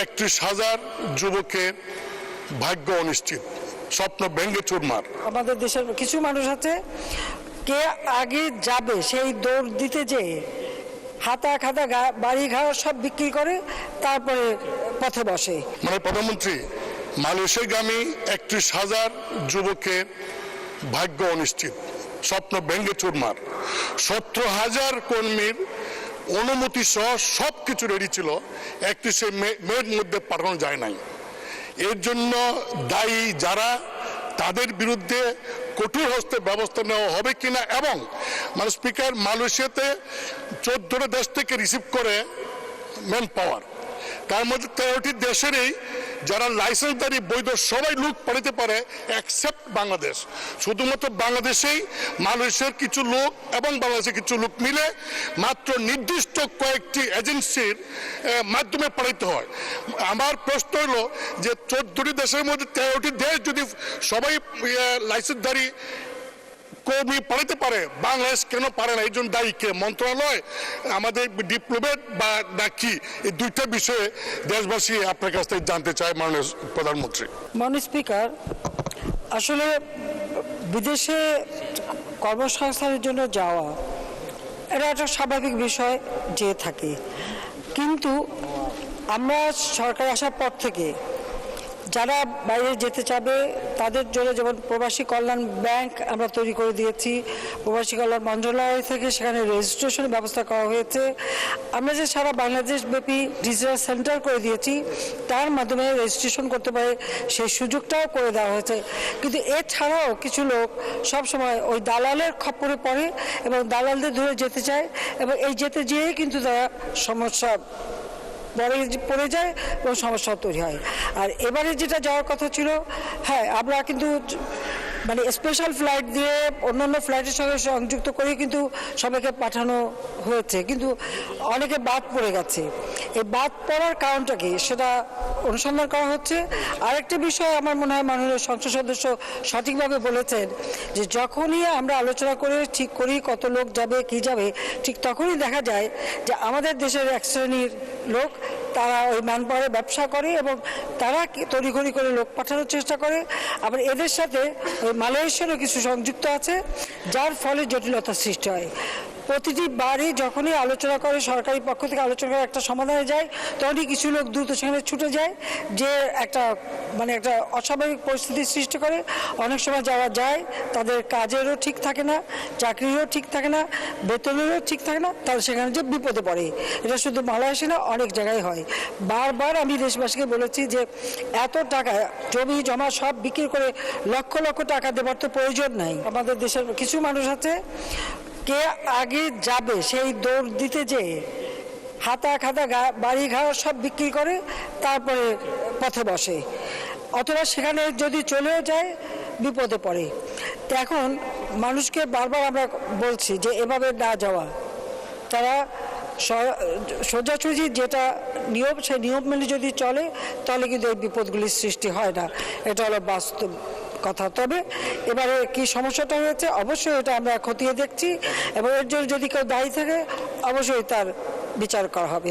31,000 যুবকের ভাগ্য অনিশ্চিত, স্বপ্ন ভেঙে চুরমার। আমাদের দেশের কিছু মানুষ আছে, কে আগে যাবে সেই দৌড় দিতে যেয়ে হাতা খাতা বাড়ি ঘর সব বিক্রি করে তারপরে পথে বসে। মানে প্রধানমন্ত্রী, মালয়েশিয়াগামী 31,000 যুবকের ভাগ্য অনিশ্চিত, স্বপ্ন ভেঙে চুরমার। 17,000 কর্মীর অনুমতি সহ সব কিছু রেডি ছিল, 31শে মের মধ্যে পাঠানো যায় নাই। এর জন্য দায়ী যারা, তাদের বিরুদ্ধে কঠোর হস্তে ব্যবস্থা নেওয়া হবে কিনা। এবং মানে স্পিকার, মালয়েশিয়াতে 14টা দেশ থেকে রিসিভ করে ম্যান পাওয়ার, তার মধ্যে 13টি দেশেরই যারা লাইসেন্সধারী বৈধ সবাই লোক পাঠাতে পারে এক্সেপ্ট বাংলাদেশ। শুধুমাত্র বাংলাদেশেই মালয়েশিয়ার কিছু লোক এবং বাংলাদেশের কিছু লোক মিলে মাত্র নির্দিষ্ট কয়েকটি এজেন্সির মাধ্যমে পাঠাতে হয়। আমার প্রশ্ন হলো যে 14টি দেশের মধ্যে 13টি দেশ যদি সবাই লাইসেন্সধারী কর্মী পাঠাতে পারে, বাংলাদেশ কেন পারে না? এই জন্য দায়ী কে? মন্ত্রণালয়, আমাদের ডিপ্লোমেট বা নাকি? এই দুইটা বিষয়ে দেশবাসী আপনার কাছ থেকে জানতে চায় মাননীয় প্রধানমন্ত্রী। মাননীয় স্পিকার, আসলে বিদেশে কর্মসংস্থানের জন্য যাওয়া এটা একটা স্বাভাবিক বিষয় যে থাকে, কিন্তু আমরা সরকার আসার পর থেকে যারা বাইরে যেতে চাবে তাদের জন্য যেমন প্রবাসী কল্যাণ ব্যাংক আমরা তৈরি করে দিয়েছি, প্রবাসী কল্যাণ মন্ত্রণালয় থেকে সেখানে রেজিস্ট্রেশনের ব্যবস্থা করা হয়েছে। আমরা যে সারা বাংলাদেশ ব্যাপী ডিজিটাল সেন্টার করে দিয়েছি, তার মাধ্যমে রেজিস্ট্রেশন করতে পারে সেই সুযোগটাও করে দেওয়া হয়েছে। কিন্তু এছাড়াও কিছু লোক সবসময় ওই দালালের খপ্পরে পড়ে এবং দালালদের ধরে যেতে চায়, এবং এই যেতে যেয়েই কিন্তু তারা সমস্যা পড়ে যায় এবং সমস্যা তৈরি হয়। আর এবারে যেটা যাওয়ার কথা ছিল, হ্যাঁ, আমরা কিন্তু মানে স্পেশাল ফ্লাইট দিয়ে অন্যান্য ফ্লাইটের সঙ্গে সংযুক্ত করে কিন্তু সবাইকে পাঠানো হয়েছে, কিন্তু অনেকে বাদ পড়ে গেছে। এই বাদ পড়ার কারণটা কি সেটা অনুসন্ধান করা হচ্ছে। আরেকটা বিষয় আমার মনে হয় মাননীয় সংসদ সদস্য সঠিকভাবে বলেছেন যে যখনই আমরা আলোচনা করে ঠিক করি কত লোক যাবে কি যাবে, ঠিক তখনই দেখা যায় যে আমাদের দেশের এক শ্রেণীর লোক তারা ওই ম্যান পাওয়ারে ব্যবসা করে এবং তারা তড়িঘড়ি করে লোক পাঠানোর চেষ্টা করে। আবার এদের সাথে ওই মালয়েশিয়ারও কিছু সংযুক্ত আছে, যার ফলে জটিলতার সৃষ্টি হয়। প্রতিটি বারই যখনই আলোচনা করে, সরকারি পক্ষ থেকে আলোচনা করে একটা সমাধানে যায়, তখনই কিছু লোক দ্রুত সেখানে ছুটে যায়, যে একটা একটা অস্বাভাবিক পরিস্থিতির সৃষ্টি করে। অনেক সময় যাওয়া যায়, তাদের কাজেরও ঠিক থাকে না, চাকরিরও ঠিক থাকে না, বেতনেরও ঠিক থাকে না, তারা সেখানে যে বিপদে পড়ে। এটা শুধু মালয়েশিয়া না, অনেক জায়গায় হয়। বারবার আমি দেশবাসীকে বলেছি যে এত টাকা জমি জমা সব বিক্রি করে লক্ষ লক্ষ টাকা দেওয়ার তো প্রয়োজন নাই। আমাদের দেশের কিছু মানুষ আছে, কে আগে যাবে সেই দৌড় দিতে যেয়ে হাতা খাতা বাড়ি ঘর সব বিক্রি করে তারপরে পথে বসে, অথবা সেখানে যদি চলেও যায় বিপদে পড়ে। তো এখন মানুষকে বারবার আমরা বলছি যে এভাবে না যাওয়া, তারা সোজাসুজি যেটা নিয়ম সেই নিয়ম মেনে যদি চলে তাহলে কিন্তু এই বিপদগুলির সৃষ্টি হয় না। এটা হলো বাস্তব কথা। তবে এবারে কি সমস্যাটা হয়েছে অবশ্যই এটা আমরা খতিয়ে দেখছি, এবং এর জন্য যদি কেউ দায়ী থাকে অবশ্যই তার বিচার করা হবে।